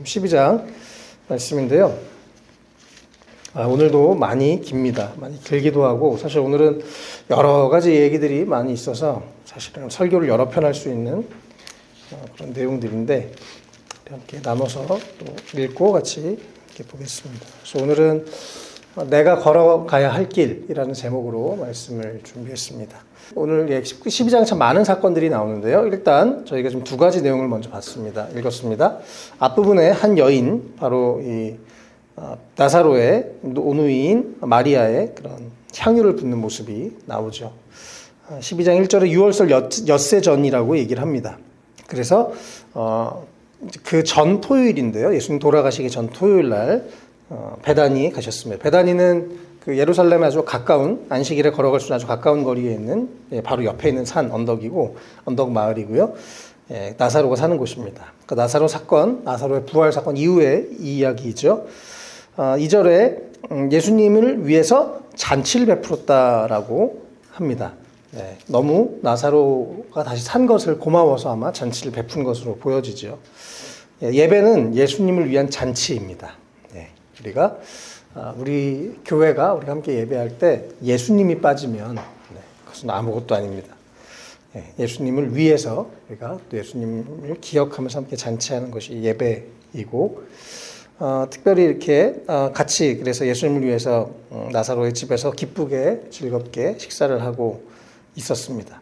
마태복음 12장 말씀인데요. 오늘도 많이 깁니다. 많이 길기도 하고, 사실 오늘은 여러 가지 얘기들이 많이 있어서 사실은 설교를 여러 편 할 수 있는 그런 내용들인데, 이렇게 나눠서 또 읽고 같이 이렇게 보겠습니다. 그래서 오늘은 내가 걸어가야 할 길이라는 제목으로 말씀을 준비했습니다. 오늘 12장 참 많은 사건들이 나오는데요. 일단 저희가 좀 두 가지 내용을 먼저 봤습니다. 읽었습니다. 앞부분에 한 여인, 바로 이 나사로의 오누이인 마리아의 그런 향유를 붓는 모습이 나오죠. 12장 1절에 유월절 엿새 전이라고 얘기를 합니다. 그래서 그 전 토요일인데요. 예수님 돌아가시기 전 토요일 날 베다니에 가셨습니다. 베다니는 그 예루살렘에 아주 가까운, 안식일에 걸어갈 수 있는 아주 가까운 거리에 있는, 바로 옆에 있는 산 언덕이고, 언덕 마을이고요. 나사로가 사는 곳입니다. 그 나사로 사건, 나사로의 부활 사건 이후의 이야기죠. 2절에 예수님을 위해서 잔치를 베풀었다라고 합니다. 너무 나사로가 다시 산 것을 고마워서 아마 잔치를 베푼 것으로 보여지죠. 예배는 예수님을 위한 잔치입니다. 우리 교회가 우리가 함께 예배할 때 예수님이 빠지면 그것은 아무것도 아닙니다. 예수님을 위해서 우리가 또 예수님을 기억하면서 함께 잔치하는 것이 예배이고, 특별히 이렇게 같이 그래서 예수님을 위해서 나사로의 집에서 기쁘게 즐겁게 식사를 하고 있었습니다.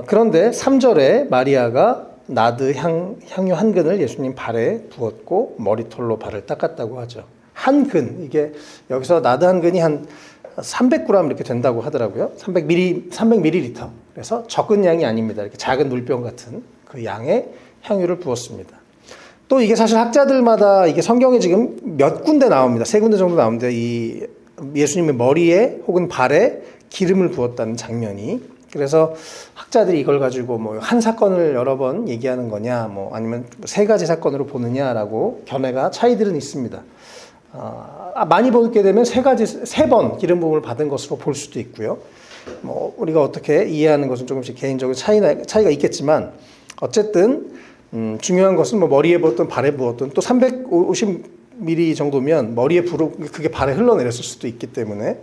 그런데 3절에 마리아가 나드 향유 한 근을 예수님 발에 부었고 머리털로 발을 닦았다고 하죠. 한 근, 이게 여기서 나드 한 근이 한 300g 이렇게 된다고 하더라고요. 300ml. 그래서 적은 양이 아닙니다. 이렇게 작은 물병 같은 그 양의 향유를 부었습니다. 또 이게 사실 학자들마다 이게 성경에 지금 몇 군데 나옵니다. 3군데 정도 나오는데 이 예수님의 머리에 혹은 발에 기름을 부었다는 장면이. 그래서 학자들이 이걸 가지고 뭐 한 사건을 여러 번 얘기하는 거냐, 뭐 아니면 3가지 사건으로 보느냐라고 견해가 차이들은 있습니다. 많이 보게 되면 3번 기름 부음을 받은 것으로 볼 수도 있고요. 뭐 우리가 어떻게 이해하는 것은 조금씩 개인적으로 차이가 있겠지만, 어쨌든 중요한 것은 뭐 머리에 부었든 발에 부었든, 또 350ml 정도면 머리에 그게 발에 흘러내렸을 수도 있기 때문에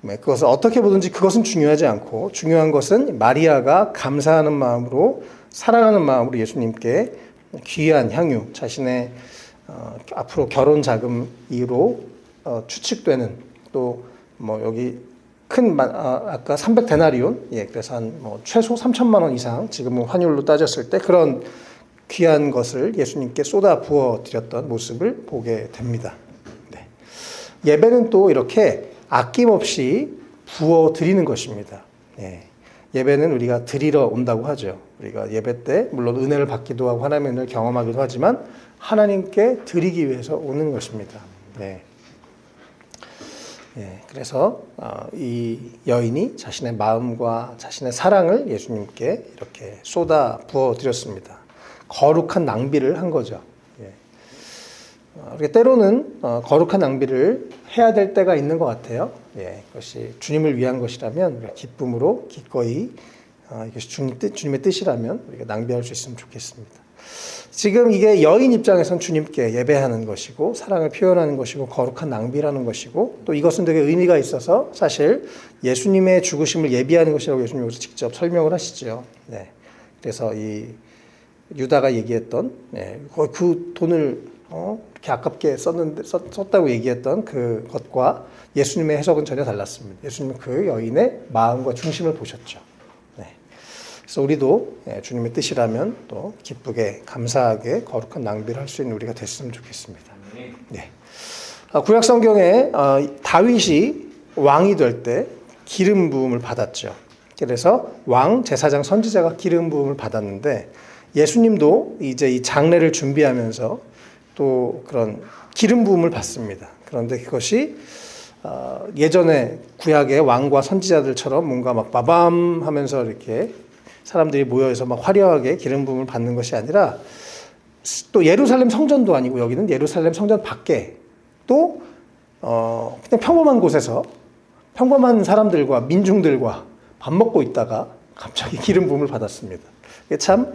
그것을 어떻게 보든지 그것은 중요하지 않고, 중요한 것은 마리아가 감사하는 마음으로, 사랑하는 마음으로 예수님께 귀한 향유, 자신의 앞으로 결혼 자금으로 추측되는, 또 뭐 여기 큰 아까 300데나리온, 그래서 한 뭐 최소 3천만 원 이상, 지금은 환율로 따졌을 때 그런 귀한 것을 예수님께 쏟아 부어 드렸던 모습을 보게 됩니다. 예배는 또 이렇게 아낌없이 부어 드리는 것입니다. 예배는 우리가 드리러 온다고 하죠. 우리가 예배 때 물론 은혜를 받기도 하고 하나님의 은혜를 경험하기도 하지만 하나님께 드리기 위해서 오는 것입니다. 그래서 이 여인이 자신의 마음과 자신의 사랑을 예수님께 이렇게 쏟아 부어 드렸습니다. 거룩한 낭비를 한 거죠. 때로는 거룩한 낭비를 해야 될 때가 있는 것 같아요. 그것이 주님을 위한 것이라면 기쁨으로 기꺼이, 이것이 주님의 뜻이라면 우리가 낭비할 수 있으면 좋겠습니다. 지금 이게 여인 입장에선 주님께 예배하는 것이고, 사랑을 표현하는 것이고, 거룩한 낭비라는 것이고, 또 이것은 되게 의미가 있어서 사실 예수님의 죽으심을 예비하는 것이라고 예수님께서 직접 설명을 하시죠. 그래서 이 유다가 얘기했던 그 돈을 이렇게 아깝게 썼다고 얘기했던 그것과 예수님의 해석은 전혀 달랐습니다. 예수님은 그 여인의 마음과 중심을 보셨죠. 그래서 우리도 주님의 뜻이라면 또 기쁘게, 감사하게 거룩한 낭비를 할 수 있는 우리가 됐으면 좋겠습니다. 구약 성경에 다윗이 왕이 될 때 기름 부음을 받았죠. 그래서 왕, 제사장, 선지자가 기름 부음을 받았는데, 예수님도 이제 이 장례를 준비하면서 또 그런 기름 부음을 받습니다. 그런데 그것이 예전에 구약의 왕과 선지자들처럼 뭔가 막 빠밤 하면서 이렇게 사람들이 모여서 막 화려하게 기름 부음을 받는 것이 아니라, 또 예루살렘 성전도 아니고 여기는 예루살렘 성전 밖에 또 그냥 평범한 곳에서 평범한 사람들과 민중들과 밥 먹고 있다가 갑자기 기름 부음을 받았습니다. 이게 참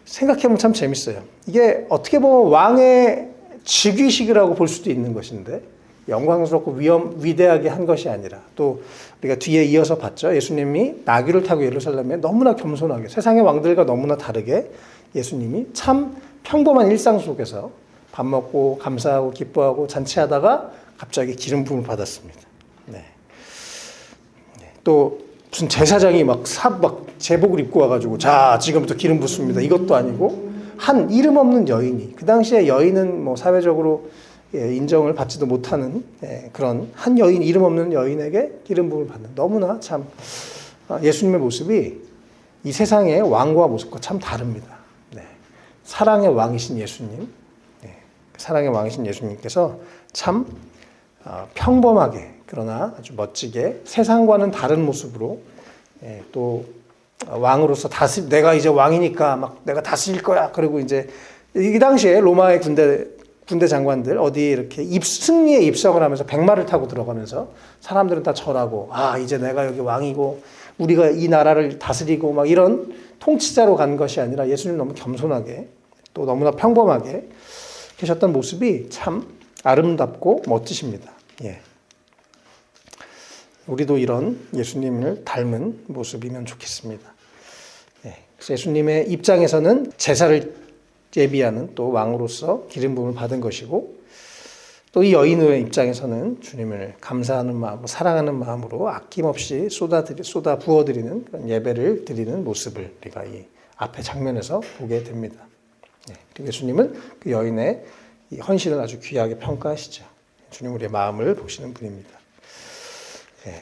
생각해보면 참 재밌어요. 이게 어떻게 보면 왕의 즉위식이라고 볼 수도 있는 것인데 영광스럽고 위대하게 한 것이 아니라 또 우리가 뒤에 이어서 봤죠. 예수님이 나귀를 타고 예루살렘에 너무나 겸손하게 세상의 왕들과 너무나 다르게 예수님이 참 평범한 일상 속에서 밥 먹고 감사하고 기뻐하고 잔치하다가 갑자기 기름 부음을 받았습니다. 네. 또 무슨 제사장이 막 제복을 입고 와가지고 자 지금부터 기름 붓습니다. 이것도 아니고 한 이름 없는 여인이 그 당시에 여인은 뭐 사회적으로 인정을 받지도 못하는 그런 한 여인 이름 없는 여인에게 기름 부음을 받는 너무나 참 예수님의 모습이 이 세상의 왕과 모습과 참 다릅니다. 네. 사랑의 왕이신 예수님, 사랑의 왕이신 예수님께서 참 평범하게 그러나 아주 멋지게 세상과는 다른 모습으로 또 왕으로서 내가 이제 왕이니까 막 내가 다스릴 거야. 그리고 이제 이 당시에 로마의 군대 장관들 어디에 이렇게 승리에 입성을 하면서 백마를 타고 들어가면서 사람들은 다 절하고 이제 내가 여기 왕이고 우리가 이 나라를 다스리고 막 이런 통치자로 간 것이 아니라 예수님 너무 겸손하게 또 너무나 평범하게 계셨던 모습이 참 아름답고 멋지십니다. 예. 우리도 이런 예수님을 닮은 모습이면 좋겠습니다. 예. 그래서 예수님의 입장에서는 제사를 예비하는 또 왕으로서 기름 부음을 받은 것이고 또 이 여인의 입장에서는 주님을 감사하는 마음으로 사랑하는 마음으로 아낌없이 쏟아 부어드리는 그런 예배를 드리는 모습을 우리가 이 앞에 장면에서 보게 됩니다. 예. 그리고 예수님은 그 여인의 이 헌신을 아주 귀하게 평가하시죠. 주님 우리의 마음을 보시는 분입니다.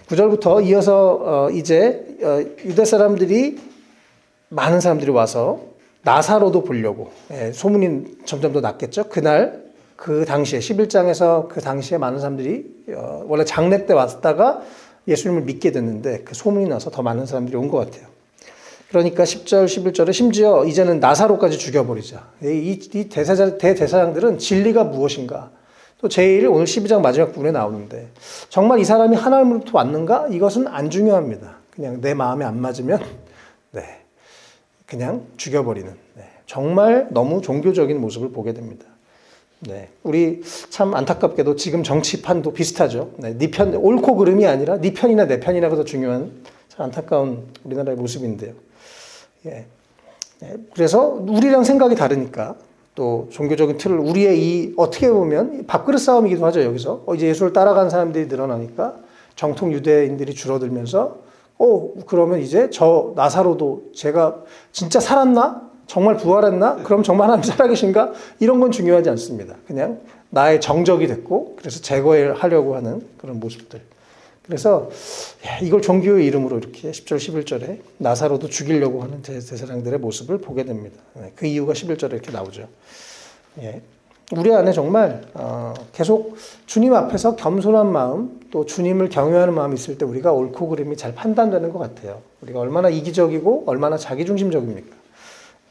9절부터 이어서 이제 유대 사람들이 많은 사람들이 와서 나사로도 보려고 소문이 점점 더 났겠죠. 그날 그 당시에 11장에서 그 당시에 많은 사람들이 원래 장례 때 왔다가 예수님을 믿게 됐는데 그 소문이 나서 더 많은 사람들이 온 것 같아요. 그러니까 10절, 11절에 심지어 이제는 나사로까지 죽여버리자. 이 대제사장들은 진리가 무엇인가? 또 제일 오늘 12장 마지막 부분에 나오는데 정말 이 사람이 하나님으로부터 왔는가? 이것은 안 중요합니다. 그냥 내 마음에 안 맞으면 그냥 죽여버리는 정말 너무 종교적인 모습을 보게 됩니다. 우리 참 안타깝게도 지금 정치판도 비슷하죠. 네 편, 옳고 그름이 아니라 네 편이나 내 편이라고 더 중요한 참 안타까운 우리나라의 모습인데요. 그래서 우리랑 생각이 다르니까 또 종교적인 틀을 우리의 이 어떻게 보면 밥그릇 싸움이기도 하죠. 여기서 이제 예수를 따라가는 사람들이 늘어나니까 정통 유대인들이 줄어들면서 그러면 이제 저 나사로도 제가 진짜 살았나? 정말 부활했나? 그럼 정말 하나님 살아계신가? 이런 건 중요하지 않습니다. 그냥 나의 정적이 됐고 그래서 제거하려고 하는 그런 모습들. 그래서 이걸 종교의 이름으로 이렇게 10절 11절에 나사로도 죽이려고 하는 제사장들의 모습을 보게 됩니다. 그 이유가 11절에 이렇게 나오죠. 우리 안에 정말 계속 주님 앞에서 겸손한 마음 또 주님을 경외하는 마음이 있을 때 우리가 옳고 그름이 잘 판단되는 것 같아요. 우리가 얼마나 이기적이고 얼마나 자기중심적입니까?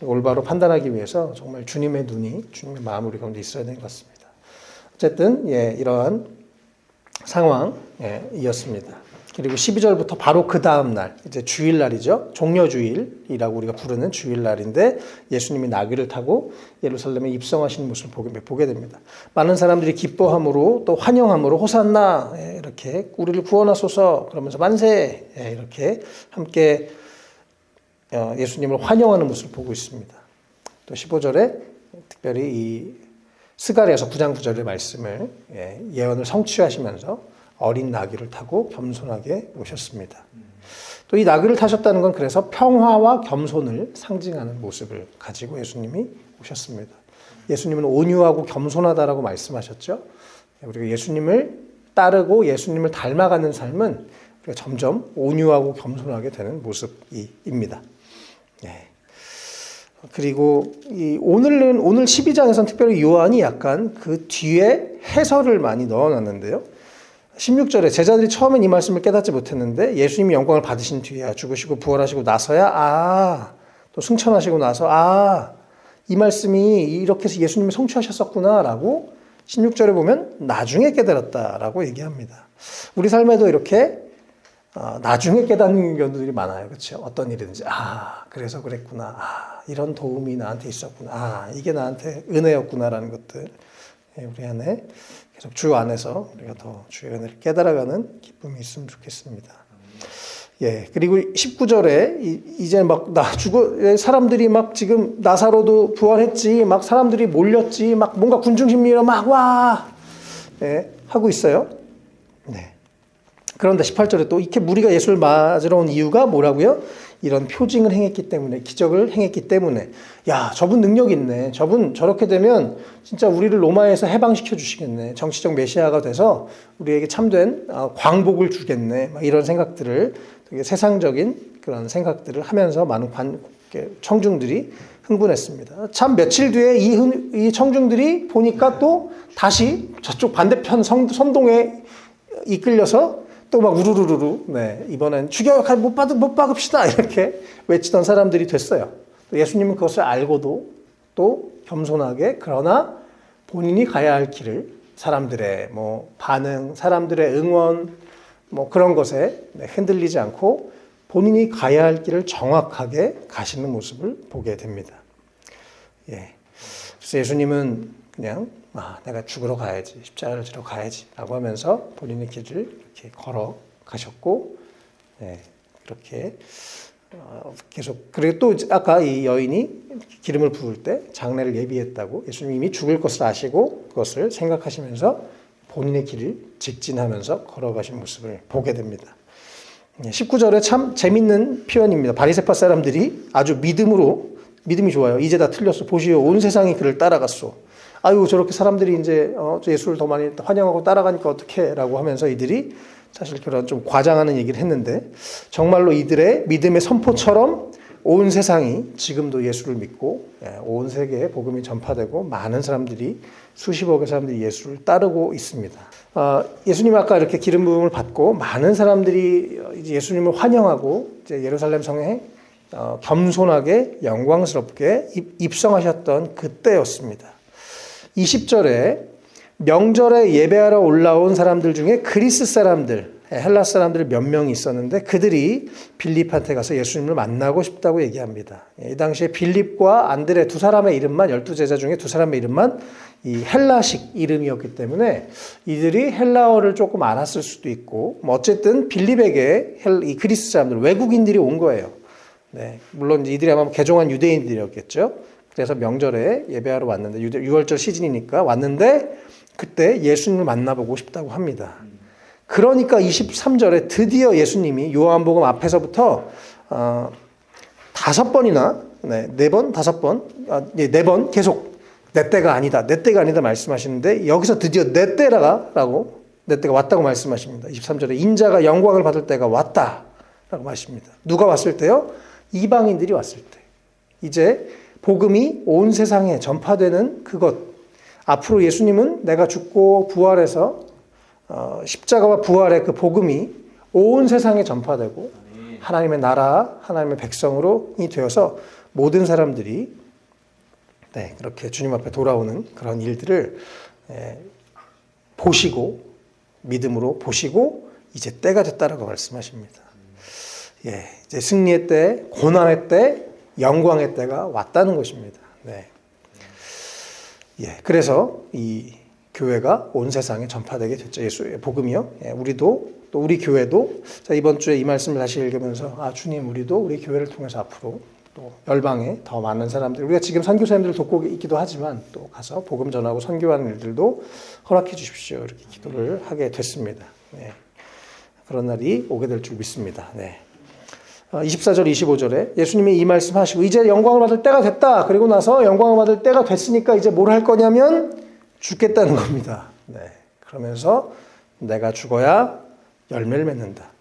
올바로 판단하기 위해서 정말 주님의 눈이 주님의 마음이 우리 가운데 있어야 되는 것 같습니다. 어쨌든 이러한 상황이었습니다. 그리고 12절부터 바로 그 다음 날 이제 주일날이죠. 종려주일이라고 우리가 부르는 주일날인데 예수님이 나귀를 타고 예루살렘에 입성하시는 모습을 보게 됩니다. 많은 사람들이 기뻐함으로 또 환영함으로 호산나 이렇게 우리를 구원하소서 그러면서 만세 이렇게 함께 예수님을 환영하는 모습을 보고 있습니다. 또 15절에 특별히 이 스가랴서 9장 9절의 말씀을 예언을 성취하시면서 어린 나귀를 타고 겸손하게 오셨습니다. 또 이 나귀를 타셨다는 건 그래서 평화와 겸손을 상징하는 모습을 가지고 예수님이 오셨습니다. 예수님은 온유하고 겸손하다라고 말씀하셨죠. 우리가 예수님을 따르고 예수님을 닮아가는 삶은 우리가 점점 온유하고 겸손하게 되는 모습입니다. 그리고 오늘 12장에서는 특별히 요한이 약간 그 뒤에 해설을 많이 넣어놨는데요. 16절에 제자들이 처음엔 이 말씀을 깨닫지 못했는데 예수님이 영광을 받으신 뒤에 죽으시고 부활하시고 나서야 또 승천하시고 나서 이 말씀이 이렇게 해서 예수님이 성취하셨었구나라고 16절에 보면 나중에 깨달았다라고 얘기합니다. 우리 삶에도 이렇게 나중에 깨닫는 경우들이 많아요. 그렇죠? 어떤 일이든지 그래서 그랬구나. 이런 도움이 나한테 있었구나. 이게 나한테 은혜였구나라는 것들. 우리 안에 계속 주 안에서 우리가 더 주의 은혜를 깨달아가는 기쁨이 있으면 좋겠습니다. 그리고 19절에 이제 막 사람들이 막 지금 나사로도 부활했지, 막 사람들이 몰렸지, 막 뭔가 군중심리로 막 와 하고 있어요. 그런데 18절에 또 이렇게 무리가 예수를 맞으러 온 이유가 뭐라고요? 이런 표징을 행했기 때문에, 기적을 행했기 때문에, 야, 저분 능력 있네. 저분 저렇게 되면 진짜 우리를 로마에서 해방시켜 주시겠네. 정치적 메시아가 돼서 우리에게 참된 광복을 주겠네. 막 이런 생각들을, 되게 세상적인 그런 생각들을 하면서 많은 청중들이 흥분했습니다. 참 며칠 뒤에 이 청중들이 보니까 또 다시 저쪽 반대편 선동에 이끌려서 또 막 우르르르 이번엔 죽여 못 박읍시다 이렇게 외치던 사람들이 됐어요. 예수님은 그것을 알고도 또 겸손하게, 그러나 본인이 가야 할 길을 사람들의 반응, 사람들의 응원 그런 것에 흔들리지 않고 본인이 가야 할 길을 정확하게 가시는 모습을 보게 됩니다. 그래서 예수님은 그냥 내가 죽으러 가야지, 십자가를 지러 가야지 라고 하면서 본인의 길을 이렇게 걸어 가셨고, 그렇게 계속. 그리고 또 아까 이 여인이 기름을 부을 때 장례를 예비했다고, 예수님이 죽을 것을 아시고 그것을 생각하시면서 본인의 길을 직진하면서 걸어가신 모습을 보게 됩니다. 19절에 참 재밌는 표현입니다. 바리새파 사람들이 아주 믿음이 좋아요. 이제 다 틀렸어. 보시오, 온 세상이 그를 따라갔소. 아유, 저렇게 사람들이 이제 예수를 더 많이 환영하고 따라가니까 어떡해 라고 하면서 이들이 사실 그런 좀 과장하는 얘기를 했는데, 정말로 이들의 믿음의 선포처럼 온 세상이 지금도 예수를 믿고 온 세계에 복음이 전파되고 많은 사람들이, 수십억의 사람들이 예수를 따르고 있습니다. 예수님 아까 이렇게 기름 부음을 받고 많은 사람들이 이제 예수님을 환영하고 이제 예루살렘 성에 겸손하게 영광스럽게 입성하셨던 그때였습니다. 20절에 명절에 예배하러 올라온 사람들 중에 그리스 사람들, 헬라 사람들 몇 명이 있었는데 그들이 빌립한테 가서 예수님을 만나고 싶다고 얘기합니다. 이 당시에 빌립과 안드레 두 사람의 이름만, 12제자 중에 두 사람의 이름만 이 헬라식 이름이었기 때문에 이들이 헬라어를 조금 알았을 수도 있고, 어쨌든 빌립에게 이 그리스 사람들, 외국인들이 온 거예요. 물론 이들이 아마 개종한 유대인들이었겠죠. 그래서 명절에 예배하러 왔는데, 유월절 시즌이니까 왔는데 그때 예수님을 만나보고 싶다고 합니다. 그러니까 23절에 드디어 예수님이 요한복음 앞에서부터 5번이나, 4번, 5번, 4번 계속 내 때가 아니다 말씀하시는데, 여기서 드디어 내 때가 왔다고 말씀하십니다. 23절에 인자가 영광을 받을 때가 왔다라고 말씀합니다. 누가 왔을 때요? 이방인들이 왔을 때. 이제 복음이 온 세상에 전파되는 그것. 앞으로 예수님은 내가 죽고 부활해서 십자가와 부활의 그 복음이 온 세상에 전파되고 하나님의 나라, 하나님의 백성으로이 되어서 모든 사람들이 그렇게 주님 앞에 돌아오는 그런 일들을 보시고, 믿음으로 보시고 이제 때가 됐다라고 말씀하십니다. 이제 승리의 때, 고난의 때, 영광의 때가 왔다는 것입니다. 그래서 이 교회가 온 세상에 전파되게 됐죠. 예수의 복음이요. 우리도, 또 우리 교회도, 이번 주에 이 말씀을 다시 읽으면서, 주님, 우리도 우리 교회를 통해서 앞으로 또 열방에 더 많은 사람들, 우리가 지금 선교사님들을 돕고 있기도 하지만 또 가서 복음 전하고 선교하는 일들도 허락해 주십시오. 이렇게 기도를 하게 됐습니다. 그런 날이 오게 될 줄 믿습니다. 24절, 25절에 예수님이 이 말씀하시고, 이제 영광을 받을 때가 됐다. 그리고 나서 영광을 받을 때가 됐으니까 이제 뭘 할 거냐면 죽겠다는 겁니다. 그러면서 내가 죽어야 열매를 맺는다.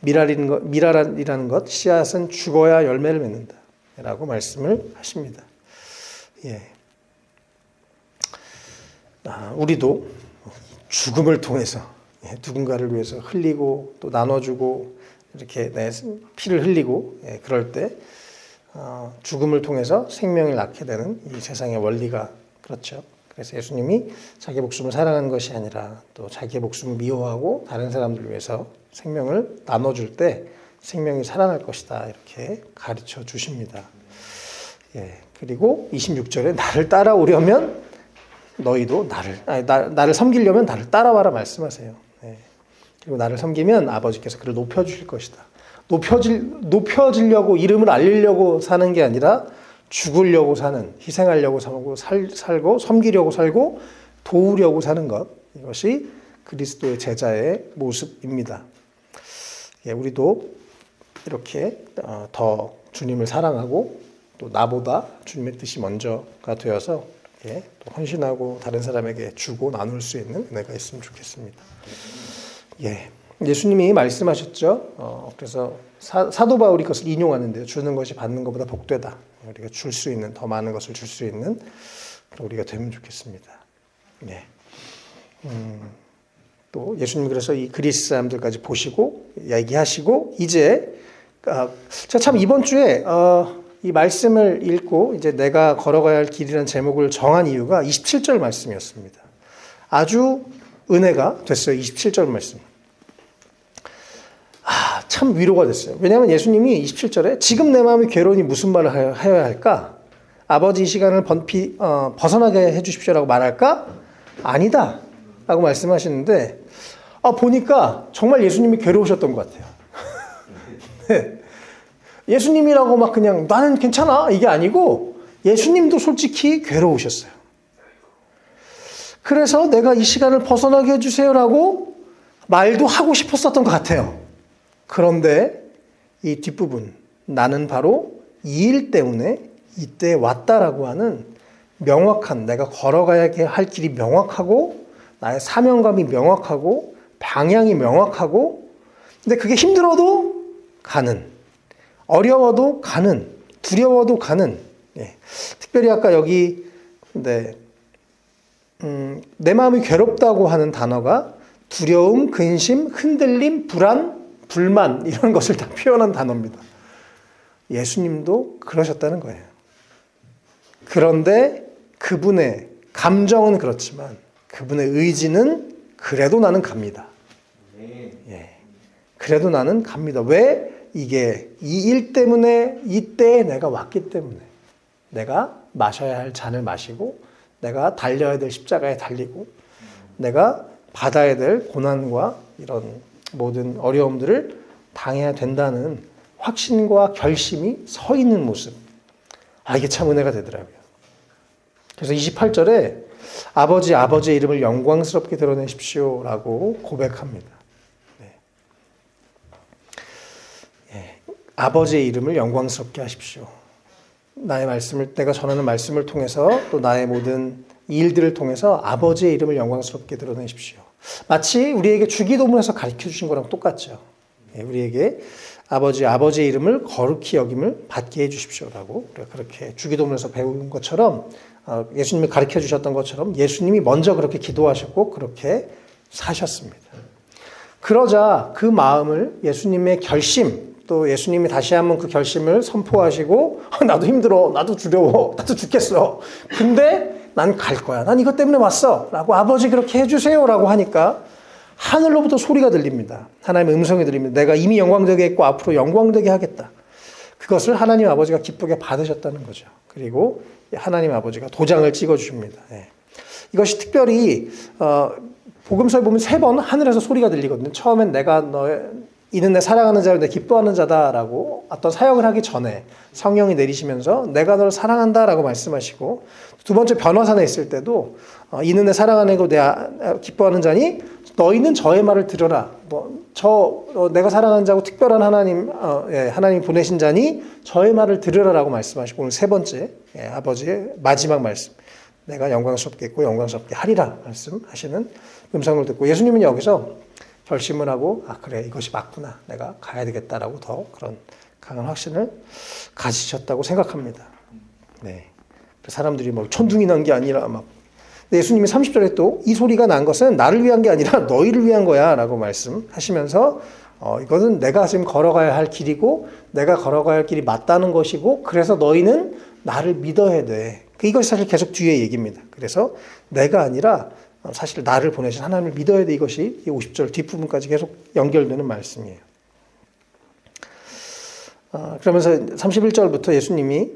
미랄이라는 것, 씨앗은 죽어야 열매를 맺는다. 라고 말씀을 하십니다. 우리도 죽음을 통해서 누군가를 위해서 흘리고 또 나눠주고 이렇게 피를 흘리고 그럴 때 죽음을 통해서 생명을 낳게 되는 이 세상의 원리가 그렇죠. 그래서 예수님이 자기 목숨을 사랑하는 것이 아니라 또 자기의 목숨을 미워하고 다른 사람들을 위해서 생명을 나눠줄 때 생명이 살아날 것이다 이렇게 가르쳐 주십니다. 그리고 26절에 나를 따라오려면 너희도 나를 섬기려면 나를 따라와라 말씀하세요. 네. 그리고 나를 섬기면 아버지께서 그를 높여주실 것이다. 높여지려고 이름을 알리려고 사는 게 아니라 죽으려고 사는, 희생하려고 살고 섬기려고 살고 도우려고 사는 것, 이것이 그리스도의 제자의 모습입니다. 예, 우리도 이렇게 더 주님을 사랑하고 또 나보다 주님의 뜻이 먼저가 되어서 또 헌신하고 다른 사람에게 주고 나눌 수 있는 은혜가 있으면 좋겠습니다. 예, 예수님이 말씀하셨죠. 그래서 사도 바울이 그것을 인용하는데요. 주는 것이 받는 것보다 복되다. 우리가 줄 수 있는, 더 많은 것을 줄 수 있는 우리가 되면 좋겠습니다. 네. 또 예수님 그래서 이 그리스 사람들까지 보시고 얘기하시고 이제 제가 참 이번 주에 이 말씀을 읽고 이제 내가 걸어가야 할 길이라는 제목을 정한 이유가 27절 말씀이었습니다. 아주 은혜가 됐어요. 27절 말씀. 참 위로가 됐어요. 왜냐하면 예수님이 27절에 지금 내 마음이 괴로우니 무슨 말을 해야 할까? 아버지 이 시간을 벗어나게 해주십시오라고 말할까? 아니다 라고 말씀하시는데 보니까 정말 예수님이 괴로우셨던 것 같아요. 네. 예수님이라고 막 그냥 나는 괜찮아 이게 아니고 예수님도 솔직히 괴로우셨어요. 그래서 내가 이 시간을 벗어나게 해주세요라고 말도 하고 싶었었던 것 같아요. 그런데 이 뒷부분 나는 바로 이 일 때문에 이때 왔다라고 하는 명확한 내가 걸어가야 할 길이 명확하고 나의 사명감이 명확하고 방향이 명확하고 근데 그게 힘들어도 가는 어려워도 가는 두려워도 가는 특별히 아까 여기 내 마음이 괴롭다고 하는 단어가 두려움, 근심, 흔들림, 불안, 불만 이런 것을 다 표현한 단어입니다. 예수님도 그러셨다는 거예요. 그런데 그분의 감정은 그렇지만 그분의 의지는 그래도 나는 갑니다. 예. 그래도 나는 갑니다. 왜? 이게 이 일 때문에 이때에 내가 왔기 때문에 내가 마셔야 할 잔을 마시고 내가 달려야 될 십자가에 달리고 내가 받아야 될 고난과 이런 모든 어려움들을 당해야 된다는 확신과 결심이 서 있는 모습. 이게 참 은혜가 되더라고요. 그래서 28절에 아버지의 이름을 영광스럽게 드러내십시오라고 고백합니다. 네. 아버지의 이름을 영광스럽게 하십시오. 내가 전하는 말씀을 통해서 또 나의 모든 일들을 통해서 아버지의 이름을 영광스럽게 드러내십시오. 마치 우리에게 주기도문에서 가르쳐 주신 거랑 똑같죠. 우리에게 아버지의 이름을 거룩히 여김을 받게 해 주십시오라고 우리가 그렇게 주기도문에서 배운 것처럼 예수님이 가르쳐 주셨던 것처럼 예수님이 먼저 그렇게 기도하셨고 그렇게 사셨습니다. 그러자 그 마음을 예수님의 결심 또 예수님이 다시 한번 그 결심을 선포하시고 나도 힘들어, 나도 두려워, 나도 죽겠어. 근데 난 갈 거야. 난 이것 때문에 왔어. 라고 아버지 그렇게 해주세요. 라고 하니까 하늘로부터 소리가 들립니다. 하나님의 음성이 들립니다. 내가 이미 영광되게 했고 앞으로 영광되게 하겠다. 그것을 하나님 아버지가 기쁘게 받으셨다는 거죠. 그리고 하나님 아버지가 도장을 찍어주십니다. 이것이 특별히 복음서에 보면 3번 하늘에서 소리가 들리거든요. 처음엔 내가 이는 내 사랑하는 자요 내 기뻐하는 자다라고 어떤 사역을 하기 전에 성령이 내리시면서 내가 너를 사랑한다라고 말씀하시고 두 번째 변화산에 있을 때도 이는 내 사랑하는 거 내 기뻐하는 자니 너희는 저의 말을 들어라. 내가 사랑하는 자고 특별한 하나님 보내신 자니 저의 말을 들으라라고 말씀하시고 오늘 3번째 아버지의 마지막 말씀 내가 영광스럽게 했고 영광스럽게 하리라 말씀하시는 음성을 듣고 예수님은 여기서 결심을 하고 그래 이것이 맞구나 내가 가야 되겠다라고 더 그런 강한 확신을 가지셨다고 생각합니다. 네. 사람들이 천둥이 난 게 아니라 예수님이 30절에 또 이 소리가 난 것은 나를 위한 게 아니라 너희를 위한 거야 라고 말씀하시면서 이것은 내가 지금 걸어가야 할 길이고 내가 걸어가야 할 길이 맞다는 것이고 그래서 너희는 나를 믿어야 돼. 이것이 사실 계속 뒤에 얘기입니다. 그래서 내가 아니라 사실 나를 보내신 하나님을 믿어야 돼. 이것이 50절 뒷부분까지 계속 연결되는 말씀이에요. 그러면서 31절부터 예수님이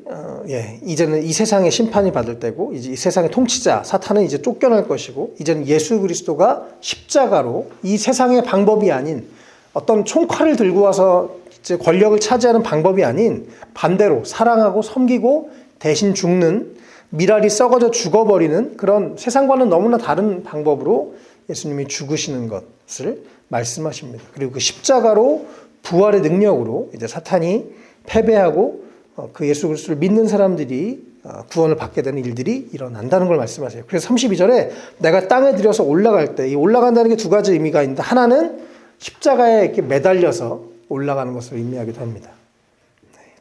이제는 이 세상의 심판이 받을 때고, 이제 이 세상의 통치자 사탄은 이제 쫓겨날 것이고, 이제는 예수 그리스도가 십자가로 이 세상의 방법이 아닌 어떤 총칼을 들고 와서 이제 권력을 차지하는 방법이 아닌 반대로 사랑하고 섬기고 대신 죽는, 미랄이 썩어져 죽어버리는 그런 세상과는 너무나 다른 방법으로 예수님이 죽으시는 것을 말씀하십니다. 그리고 그 십자가로 부활의 능력으로 이제 사탄이 패배하고 그 예수 그리스도를 믿는 사람들이 구원을 받게 되는 일들이 일어난다는 걸 말씀하세요. 그래서 32절에 내가 땅에 들여서 올라갈 때, 이 올라간다는 게 두 가지 의미가 있는데, 하나는 십자가에 이렇게 매달려서 올라가는 것을 의미하기도 합니다.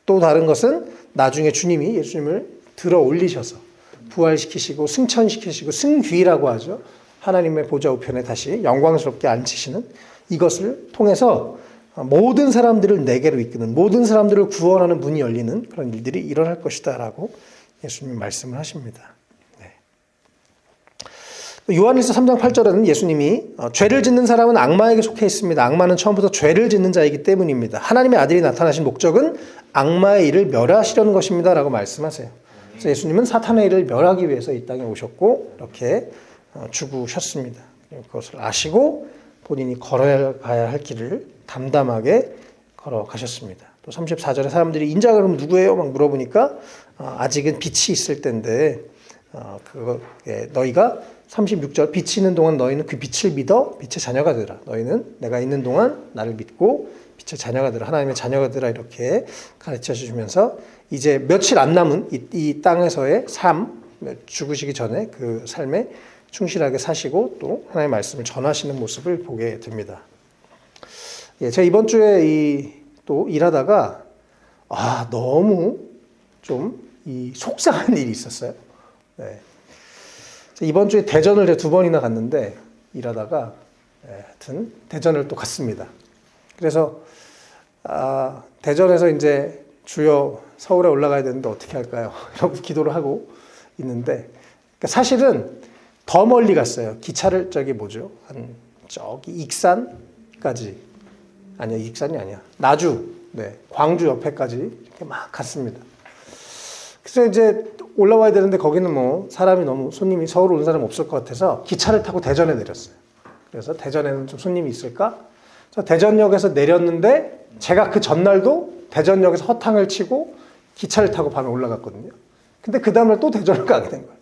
또 다른 것은 나중에 주님이 예수님을 들어 올리셔서 부활시키시고 승천시키시고 승귀라고 하죠. 하나님의 보좌 우편에 다시 영광스럽게 앉히시는 이것을 통해서 모든 사람들을 내게로 이끄는, 모든 사람들을 구원하는 문이 열리는 그런 일들이 일어날 것이다 라고 예수님이 말씀을 하십니다. 요한일서 3장 8절에는 예수님이 죄를 짓는 사람은 악마에게 속해 있습니다. 악마는 처음부터 죄를 짓는 자이기 때문입니다. 하나님의 아들이 나타나신 목적은 악마의 일을 멸하시려는 것입니다 라고 말씀하세요. 그래서 예수님은 사탄의 일을 멸하기 위해서 이 땅에 오셨고 이렇게 죽으셨습니다. 그것을 아시고 본인이 걸어가야 할 길을 담담하게 걸어가셨습니다. 또 34절에 사람들이 인자가 그럼 누구예요? 막 물어보니까 아직은 빛이 있을 때인데 너희가 36절 빛이 있는 동안 너희는 그 빛을 믿어 빛의 자녀가 되라. 너희는 내가 있는 동안 나를 믿고 빛의 자녀가 되라. 하나님의 자녀가 되라. 이렇게 가르쳐 주시면서 이제 며칠 안 남은 이 땅에서의 삶, 죽으시기 전에 그 삶에 충실하게 사시고 또 하나님의 말씀을 전하시는 모습을 보게 됩니다. 제가 이번 주에 또 일하다가 너무 좀 속상한 일이 있었어요. 이번 주에 대전을 제가 2번이나 갔는데 일하다가 하여튼 대전을 또 갔습니다. 그래서 대전에서 이제 주여 서울에 올라가야 되는데 어떻게 할까요? 이러고 기도를 하고 있는데 사실은 더 멀리 갔어요. 기차를 저기 익산까지, 아니야, 익산이 아니야, 나주, 광주 옆에까지 이렇게 막 갔습니다. 그래서 이제 올라와야 되는데 거기는 사람이 너무 손님이 서울 오는 사람이 없을 것 같아서 기차를 타고 대전에 내렸어요. 그래서 대전에는 좀 손님이 있을까? 그래서 대전역에서 내렸는데 제가 그 전날도 대전역에서 허탕을 치고 기차를 타고 밤에 올라갔거든요. 근데 그 다음날 또 대전을 가게 된 거예요.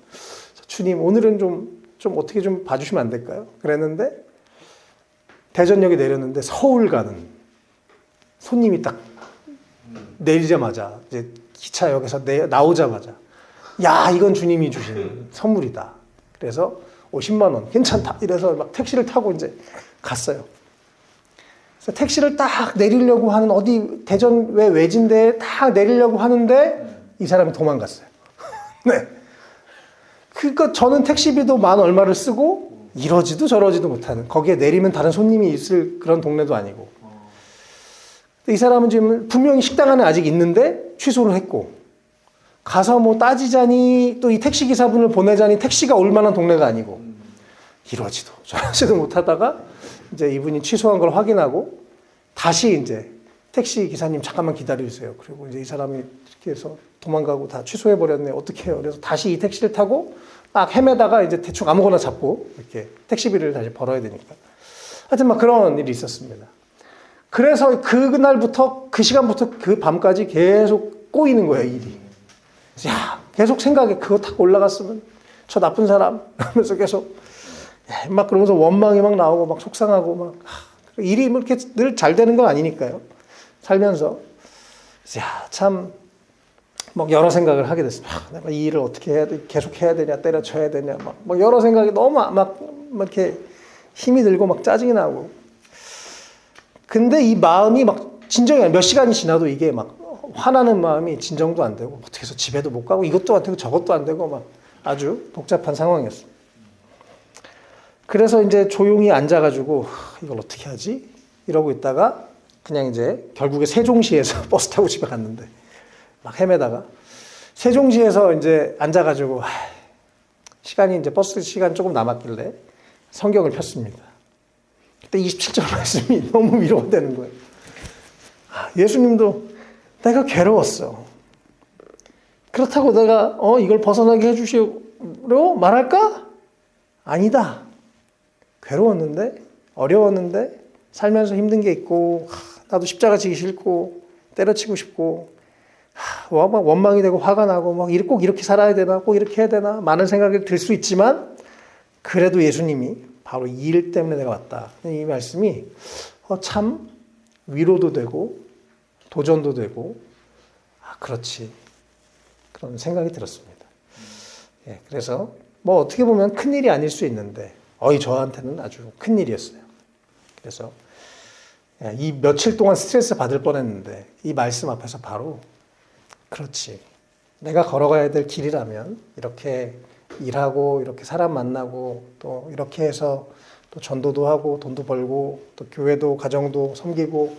주님, 오늘은 좀 어떻게 좀 봐주시면 안 될까요? 그랬는데 대전역에 내렸는데 서울 가는 손님이 딱 내리자마자 이제 기차역에서 나오자마자 이건 주님이 주신 선물이다. 그래서 50만 원 괜찮다. 이래서 막 택시를 타고 이제 갔어요. 그래서 택시를 딱 내리려고 하는 어디 대전 외진데에 딱 내리려고 하는데 이 사람이 도망갔어요. 네. 그러니까 저는 택시비도 만 얼마를 쓰고 이러지도 저러지도 못하는, 거기에 내리면 다른 손님이 있을 그런 동네도 아니고. 이 사람은 지금 분명히 식당 안에 아직 있는데 취소를 했고, 가서 따지자니 또 이 택시기사분을 보내자니 택시가 올 만한 동네가 아니고, 이러지도 저러지도 못하다가 이제 이분이 취소한 걸 확인하고 다시 이제 택시 기사님 잠깐만 기다려주세요. 그리고 이제 이 사람이 이렇게 해서 도망가고 다 취소해버렸네. 어떻게 해요? 그래서 다시 이 택시를 타고 막 헤매다가 이제 대충 아무거나 잡고 이렇게 택시비를 다시 벌어야 되니까. 하여튼 막 그런 일이 있었습니다. 그래서 그날부터, 그 시간부터 그 밤까지 계속 꼬이는 거예요, 일이. 계속 생각해. 그거 타고 올라갔으면 저 나쁜 사람. 하면서 계속 막 그러면서 원망이 막 나오고 막 속상하고 막 일이 이렇게 늘 잘 되는 건 아니니까요. 살면서. 참 막 여러 생각을 하게 됐습니다. 내가 이 일을 어떻게 해야 돼? 계속 해야 되냐? 때려쳐야 되냐? 막 여러 생각이 너무 막 이렇게 힘이 들고 막 짜증이 나고. 근데 이 마음이 막 진정이 몇 시간이 지나도 이게 막 화나는 마음이 진정도 안 되고, 어떻게 해서 집에도 못 가고, 이것도 안 되고 저것도 안 되고 막 아주 복잡한 상황이었어요. 그래서 이제 조용히 앉아가지고 이걸 어떻게 하지? 이러고 있다가 그냥 이제 결국에 세종시에서 버스 타고 집에 갔는데 막 헤매다가 세종시에서 이제 앉아가지고 시간이 이제 버스 시간 조금 남았길래 성경을 폈습니다. 그때 27절 말씀이 너무 위로가 되는 거예요. 예수님도 내가 괴로웠어. 그렇다고 내가 이걸 벗어나게 해주시오 말할까? 아니다. 괴로웠는데, 어려웠는데, 살면서 힘든 게 있고, 나도 십자가 지기 싫고, 때려치고 싶고, 막 원망이 되고 화가 나고, 막 꼭 이렇게 살아야 되나, 꼭 이렇게 해야 되나, 많은 생각이 들 수 있지만, 그래도 예수님이 바로 이 일 때문에 내가 왔다. 이 말씀이 참 위로도 되고, 도전도 되고, 그렇지. 그런 생각이 들었습니다. 예, 그래서 뭐 어떻게 보면 큰일이 아닐 수 있는데, 저한테는 아주 큰일이었어요. 그래서 이 며칠 동안 스트레스 받을 뻔했는데 이 말씀 앞에서 바로 그렇지. 내가 걸어가야 될 길이라면 이렇게 일하고 이렇게 사람 만나고 또 이렇게 해서 또 전도도 하고 돈도 벌고 또 교회도 가정도 섬기고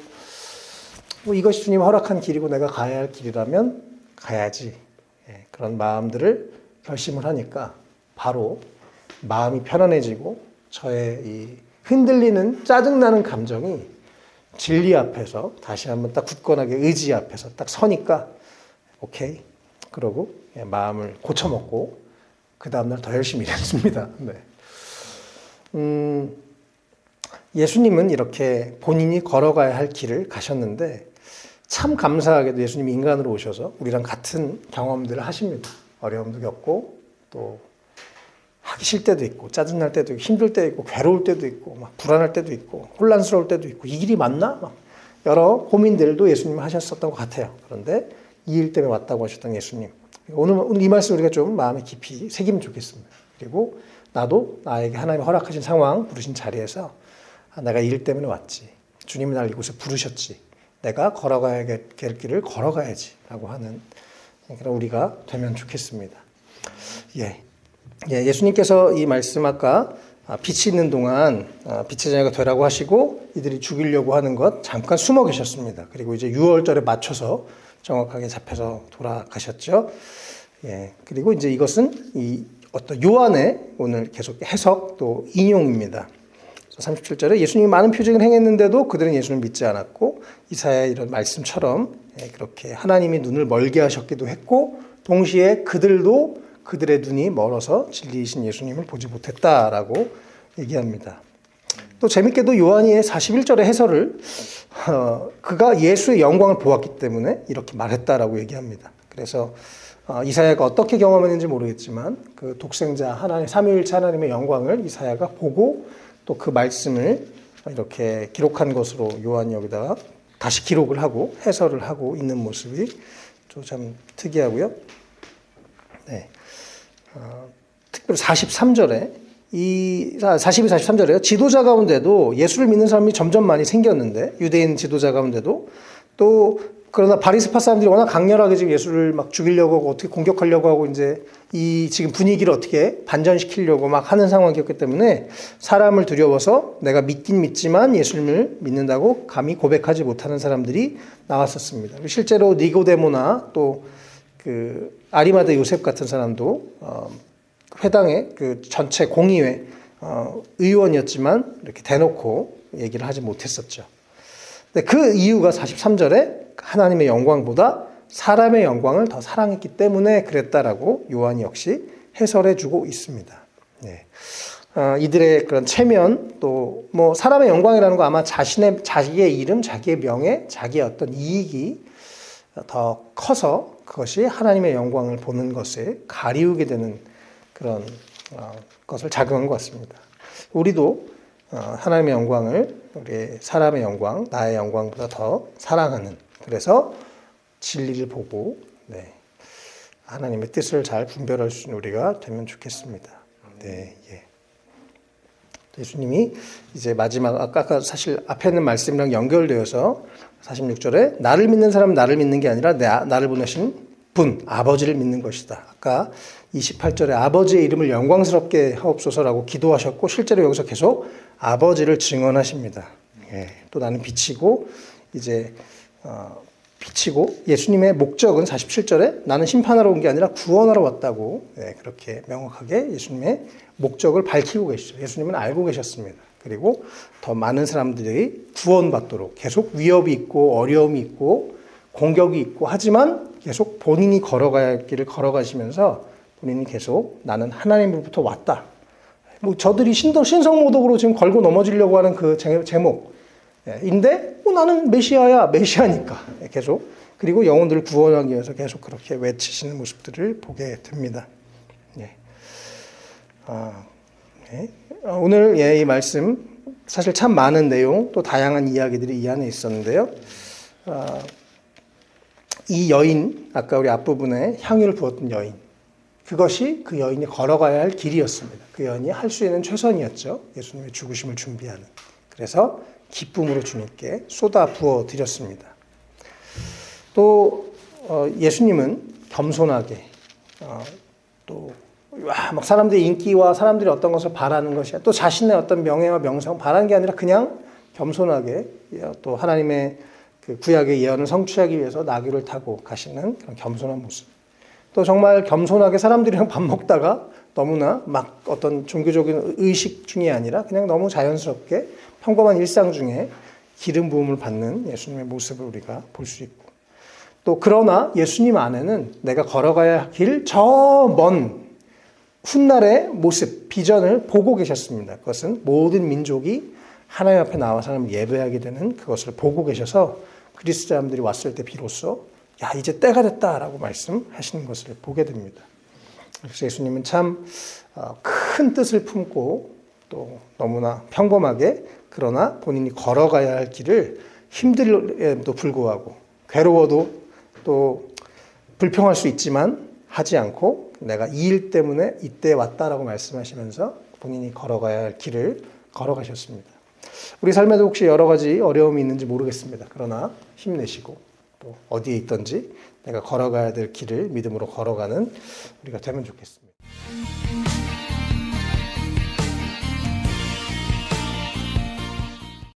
뭐 이것이 주님 허락한 길이고 내가 가야 할 길이라면 가야지. 그런 마음들을 결심을 하니까 바로 마음이 편안해지고 저의 이 흔들리는 짜증나는 감정이 진리 앞에서 다시 한번 딱 굳건하게 의지 앞에서 딱 서니까 오케이. 그러고 마음을 고쳐먹고 그 다음날 더 열심히 일했습니다. 네. 예수님은 이렇게 본인이 걸어가야 할 길을 가셨는데 참 감사하게도 예수님이 인간으로 오셔서 우리랑 같은 경험들을 하십니다. 어려움도 겪고 또 하기 싫을 때도 있고 짜증날 때도 있고 힘들 때도 있고 괴로울 때도 있고 막 불안할 때도 있고 혼란스러울 때도 있고 이 길이 맞나? 막 여러 고민들도 예수님이 하셨었던 것 같아요. 그런데 이 일 때문에 왔다고 하셨던 예수님. 오늘 이 말씀 우리가 좀 마음에 깊이 새기면 좋겠습니다. 그리고 나도 나에게 하나님이 허락하신 상황 부르신 자리에서 내가 이 일 때문에 왔지. 주님이 날 이곳에 부르셨지. 내가 걸어가야 될 길을 걸어가야지 라고 하는 그런 우리가 되면 좋겠습니다. 예수님께서 이 말씀 아까 빛이 있는 동안 빛의 자녀가 되라고 하시고 이들이 죽이려고 하는 것 잠깐 숨어 계셨습니다. 그리고 이제 6월절에 맞춰서 정확하게 잡혀서 돌아가셨죠. 그리고 이제 이것은 이 어떤 요한의 오늘 계속 해석 또 인용입니다. 37절에 예수님이 많은 표적을 행했는데도 그들은 예수님을 믿지 않았고 이사야의 이런 말씀처럼 그렇게 하나님이 눈을 멀게 하셨기도 했고 동시에 그들도 그들의 눈이 멀어서 진리이신 예수님을 보지 못했다라고 얘기합니다. 또 재밌게도 요한이 41절의 해설을 그가 예수의 영광을 보았기 때문에 이렇게 말했다라고 얘기합니다. 그래서 이사야가 어떻게 경험했는지 모르겠지만 그 독생자 하나님 삼위일체 하나님의 영광을 이사야가 보고 또 그 말씀을 이렇게 기록한 것으로 요한이 여기다가 다시 기록을 하고 해설을 하고 있는 모습이 좀 참 특이하고요. 특별히 43절에 43절에요. 지도자 가운데도 예수를 믿는 사람이 점점 많이 생겼는데 유대인 지도자 가운데도 또 그러나 바리새파 사람들이 워낙 강렬하게 지금 예수를 막 죽이려고 하고 어떻게 공격하려고 하고 이제 이 지금 분위기를 어떻게 반전시키려고 막 하는 상황이었기 때문에 사람을 두려워서 내가 믿긴 믿지만 예수님을 믿는다고 감히 고백하지 못하는 사람들이 나왔었습니다. 실제로 니고데모나 또 그 아리마대 요셉 같은 사람도 회당의 그 전체 공의회 의원이었지만 이렇게 대놓고 얘기를 하지 못했었죠. 근데 그 이유가 43절에 하나님의 영광보다 사람의 영광을 더 사랑했기 때문에 그랬다라고 요한이 역시 해설해주고 있습니다. 이들의 그런 체면 또 뭐 사람의 영광이라는 거 아마 자기의 이름, 자기의 명예, 자기의 어떤 이익이 더 커서 그것이 하나님의 영광을 보는 것에 가리우게 되는 그런 것을 작용한 것 같습니다. 우리도 하나님의 영광을 우리 사람의 영광, 나의 영광보다 더 사랑하는 그래서 진리를 보고 하나님의 뜻을 잘 분별할 수 있는 우리가 되면 좋겠습니다. 예수님이 이제 마지막 아까 사실 앞에 있는 말씀이랑 연결되어서 46절에 나를 믿는 사람은 나를 믿는 게 아니라 나를 보내신 분 아버지를 믿는 것이다. 아까 28절에 아버지의 이름을 영광스럽게 하옵소서라고 기도하셨고 실제로 여기서 계속 아버지를 증언하십니다. 또 나는 빛이고 이제 빛이고 예수님의 목적은 47절에 나는 심판하러 온 게 아니라 구원하러 왔다고 그렇게 명확하게 예수님의 목적을 밝히고 계시죠. 예수님은 알고 계셨습니다. 그리고 더 많은 사람들이 구원받도록 계속 위협이 있고 어려움이 있고 공격이 있고 하지만 계속 본인이 걸어가야 할 길을 걸어가시면서 본인이 계속 나는 하나님으로부터 왔다. 뭐 저들이 신성모독으로 지금 걸고 넘어지려고 하는 그 제목인데 나는 메시아야, 메시아니까 계속 그리고 영혼들을 구원하기 위해서 계속 그렇게 외치시는 모습들을 보게 됩니다. 네. 네. 오늘 이 말씀 사실 참 많은 내용 또 다양한 이야기들이 이 안에 있었는데요. 이 여인 아까 우리 앞부분에 향유를 부었던 여인 그것이 그 여인이 걸어가야 할 길이었습니다. 그 여인이 할 수 있는 최선이었죠. 예수님의 죽으심을 준비하는. 그래서 기쁨으로 주님께 쏟아 부어 드렸습니다. 또 예수님은 겸손하게 또 막 사람들의 인기와 사람들이 어떤 것을 바라는 것이 또 자신의 어떤 명예와 명성 바라는 게 아니라 그냥 겸손하게 또 하나님의 그 구약의 예언을 성취하기 위해서 나귀를 타고 가시는 그런 겸손한 모습. 또 정말 겸손하게 사람들이랑 밥 먹다가 너무나 막 어떤 종교적인 의식 중이 아니라 그냥 너무 자연스럽게 평범한 일상 중에 기름 부음을 받는 예수님의 모습을 우리가 볼 수 있고 또 그러나 예수님 안에는 내가 걸어가야 할 길 저 먼 훗날의 모습, 비전을 보고 계셨습니다. 그것은 모든 민족이 하나님 앞에 나와 하나님을 예배하게 되는 그것을 보고 계셔서 그리스 사람들이 왔을 때 비로소 야 이제 때가 됐다라고 말씀하시는 것을 보게 됩니다. 그래서 예수님은 참 큰 뜻을 품고 또 너무나 평범하게 그러나 본인이 걸어가야 할 길을 힘들에도 불구하고 괴로워도 또 불평할 수 있지만 하지 않고 내가 이 일 때문에 이때 왔다라고 말씀하시면서 본인이 걸어가야 할 길을 걸어가셨습니다. 우리 삶에도 혹시 여러 가지 어려움이 있는지 모르겠습니다. 그러나 힘내시고 또 어디에 있든지 내가 걸어가야 될 길을 믿음으로 걸어가는 우리가 되면 좋겠습니다.